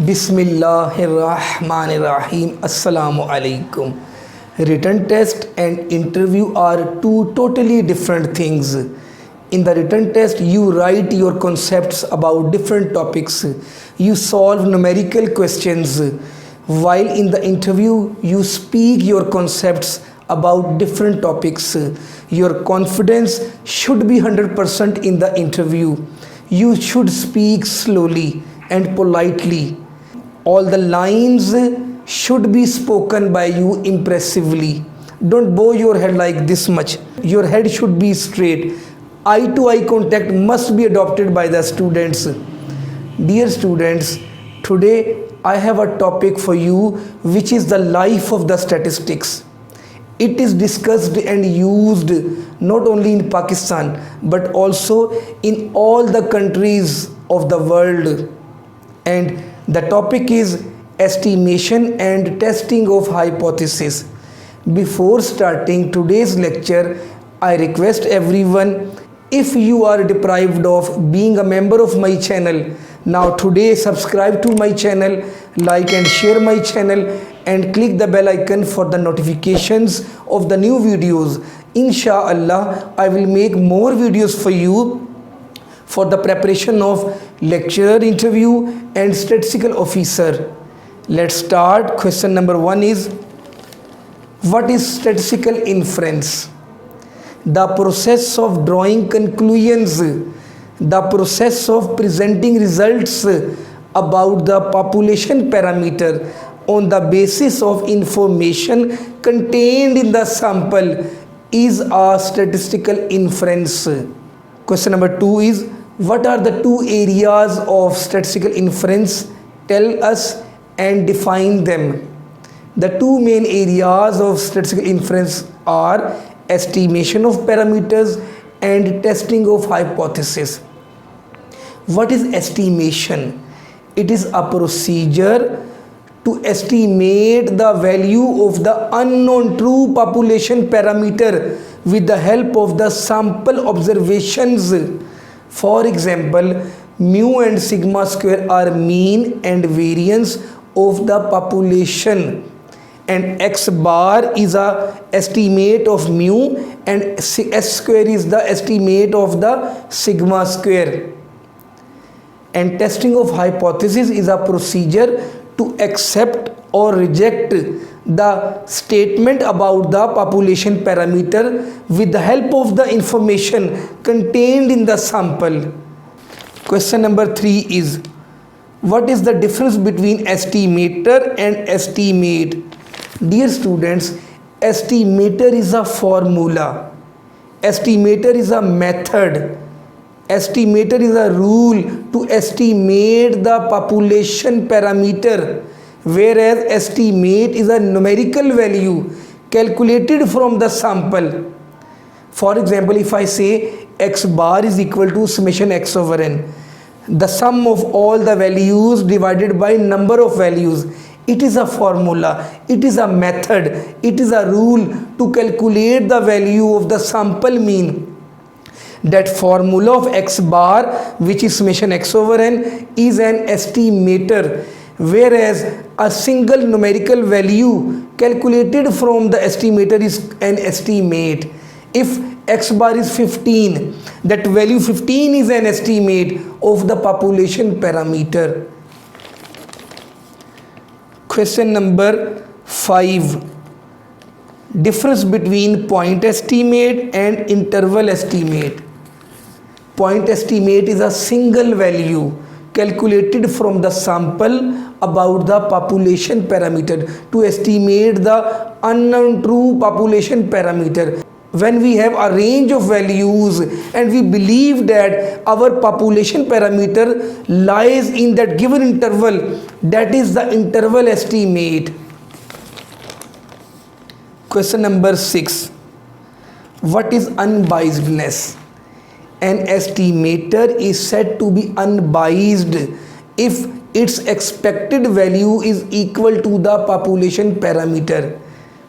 Bismillahirrahmanirrahim. Assalamu alaikum. Written test and interview are two totally different things. In the written test, you write your concepts about different topics. You solve numerical questions. While in the interview, you speak your concepts about different topics. Your confidence should be 100% in the interview. You should speak slowly and politely. All the lines should be spoken by you impressively. Don't bow your head like this much. Your head should be straight. Eye to eye contact must be adopted by the students. Dear students, today I have a topic for you which is the life of the statistics. It is discussed and used not only in Pakistan but also in all the countries of the world. And the topic is estimation and testing of hypothesis. Before starting today's lecture, I request everyone, if you are deprived of being a member of my channel, now today subscribe to my channel, like and share my channel, and click the bell icon for the notifications of the new videos. Inshallah, I will make more videos for you for the preparation of lecturer interview and statistical officer. Let's start. Question number 1 is, what is statistical inference? The process of drawing conclusions, the process of presenting results about the population parameter on the basis of information contained in the sample is a statistical inference. Question number 2 is, what are the two areas of statistical inference? Tell us and define them. The two main areas of statistical inference are estimation of parameters and testing of hypothesis. What is estimation? It is a procedure to estimate the value of the unknown true population parameter with the help of the sample observations. For example, mu and sigma square are mean and variance of the population, and x bar is a estimate of mu and s square is the estimate of the sigma square. And testing of hypothesis is a procedure to accept or reject the statement about the population parameter with the help of the information contained in the sample. Question number 3 is, what is the difference between estimator and estimate? Dear students, estimator is a formula, estimator is a method, estimator is a rule to estimate the population parameter, whereas estimate is a numerical value calculated from the sample. For example, if I say x bar is equal to summation x over n, the sum of all the values divided by number of values, it is a formula, it is a method, it is a rule to calculate the value of the sample mean. That formula of x bar, which is summation x over n, is an estimator, whereas a single numerical value calculated from the estimator is an estimate. If x bar is 15, that value 15 is an estimate of the population parameter. Question number 5, difference between point estimate and interval estimate. Point estimate is a single value calculated from the sample about the population parameter to estimate the unknown true population parameter. When we have a range of values and we believe that our population parameter lies in that given interval, that is the interval estimate. Question number 6, what is unbiasedness? An estimator is said to be unbiased if its expected value is equal to the population parameter.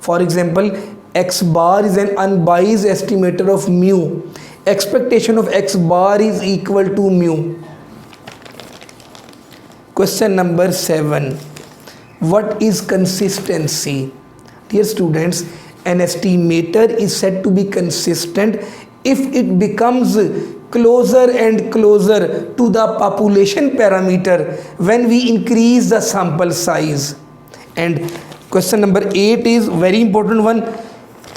For example, x bar is an unbiased estimator of mu. Expectation of x bar is equal to mu. Question number 7. What is consistency? Dear students, an estimator is said to be consistent if it becomes closer and closer to the population parameter when we increase the sample size. And question number 8 is very important one.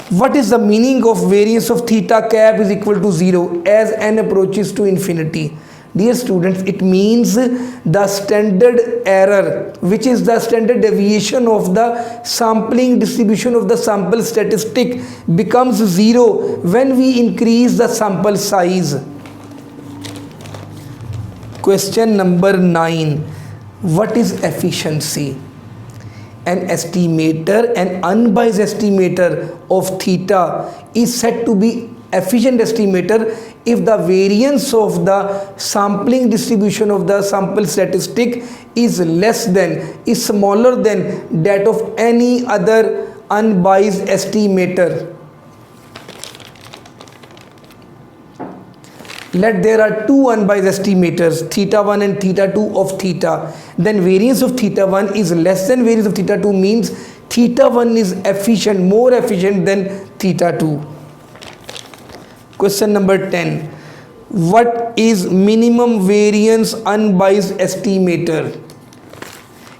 What is the meaning of variance of theta cap is equal to 0 as n approaches to infinity? Dear students, it means the standard error, which is the standard deviation of the sampling distribution of the sample statistic, becomes 0 when we increase the sample size. Question number 9. What is efficiency? An estimator, an unbiased estimator of theta is said to be efficient estimator if the variance of the sampling distribution of the sample statistic is smaller than that of any other unbiased estimator. Let there are two unbiased estimators, theta 1 and theta 2 of theta. Then variance of theta 1 is less than variance of theta 2 means theta 1 is efficient, more efficient than theta 2. Question number 10. What is minimum variance unbiased estimator?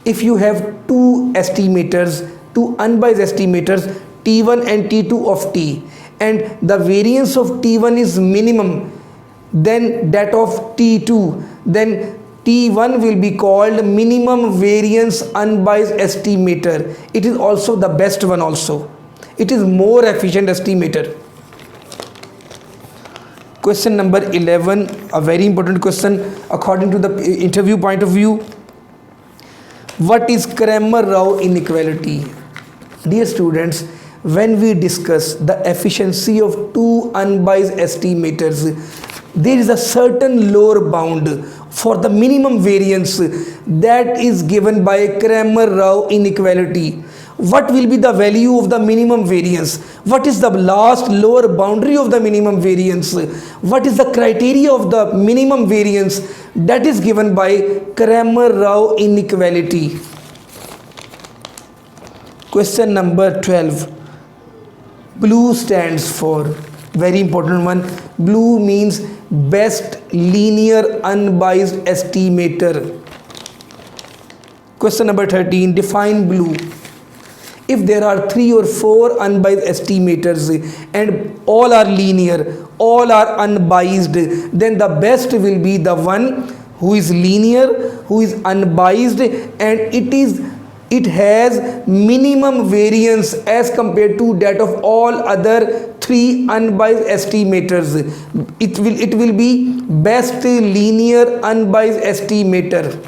If you have two estimators, two unbiased estimators, T1 and T2 of T, and the variance of T1 is minimum than that of T2, then T1 will be called minimum variance unbiased estimator. It is also the best one also. It is more efficient estimator. Question number 11, a very important question according to the interview point of view. What is Cramer-Rao inequality? Dear students, when we discuss the efficiency of two unbiased estimators, there is a certain lower bound for the minimum variance that is given by Cramer-Rao inequality. What will be the value of the minimum variance? What is the last lower boundary of the minimum variance? What is the criteria of the minimum variance that is given by Cramer-Rao inequality? Question number 12. BLEU stands for, very important one, BLEU means best linear unbiased estimator. Question number 13. Define BLEU. If there are 3 or 4 unbiased estimators and all are linear, all are unbiased, then the best will be the one who is linear, who is unbiased, and it has minimum variance as compared to that of all other 3 unbiased estimators. It will be best linear unbiased estimator.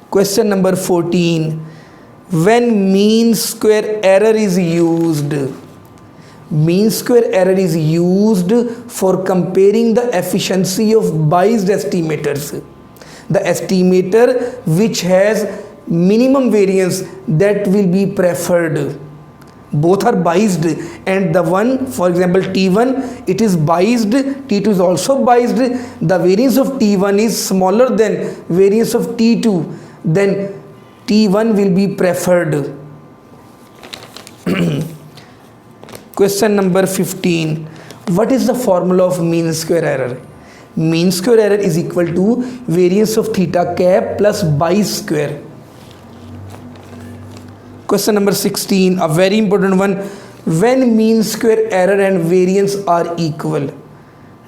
Question number 14. When mean square error is used? Mean square error is used for comparing the efficiency of biased estimators. The estimator which has minimum variance, that will be preferred. Both are biased, and the one, for example T1, it is biased, T2 is also biased. The variance of T1 is smaller than variance of T2, then T1 will be preferred. Question number 15. What is the formula of mean square error? Mean square error is equal to variance of theta cap plus bias square. Question number 16, a very important one. When mean square error and variance are equal?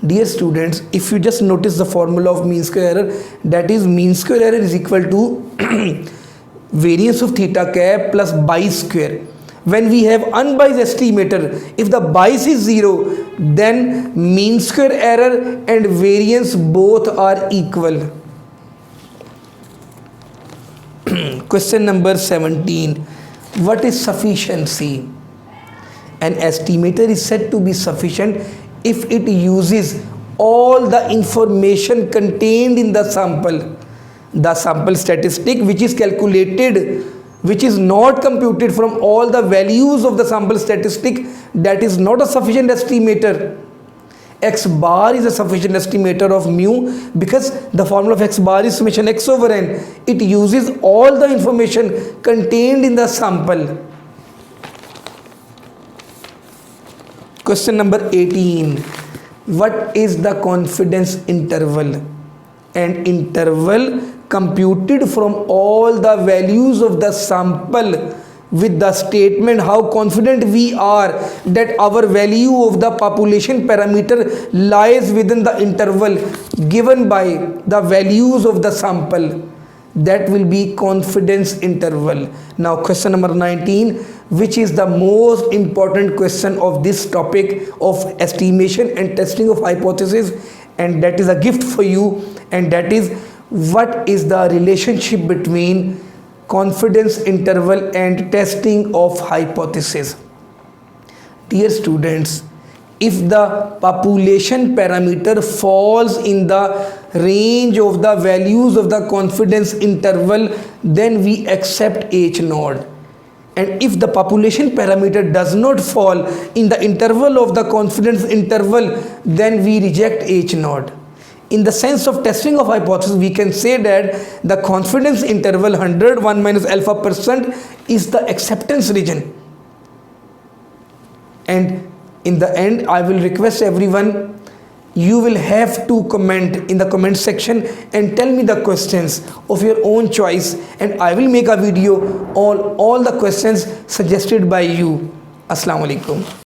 Dear students, if you just notice the formula of mean square error, that is mean square error is equal to variance of theta cap plus bias square. When we have unbiased estimator, if the bias is 0, then mean square error and variance both are equal. Question number 17. What is sufficiency? An estimator is said to be sufficient if it uses all the information contained in the sample. The sample statistic which is calculated, which is not computed from all the values of the sample statistic, that is not a sufficient estimator. x bar is a sufficient estimator of mu, because the formula of x bar is summation x over n. It uses all the information contained in the sample. Question number 18. What is the confidence interval? An interval computed from all the values of the sample with the statement how confident we are that our value of the population parameter lies within the interval given by the values of the sample. That will be confidence interval. Now question number 19, which is the most important question of this topic of estimation and testing of hypothesis, and that is a gift for you, and that is, what is the relationship between confidence interval and testing of hypothesis? Dear students, if the population parameter falls in the range of the values of the confidence interval, then we accept H naught. And if the population parameter does not fall in the interval of the confidence interval, then we reject H naught. In the sense of testing of hypothesis, we can say that the confidence interval 100, 1 minus alpha % is the acceptance region. And in the end, I will request everyone, you will have to comment in the comment section and tell me the questions of your own choice, and I will make a video on all the questions suggested by you. Assalamu alaikum.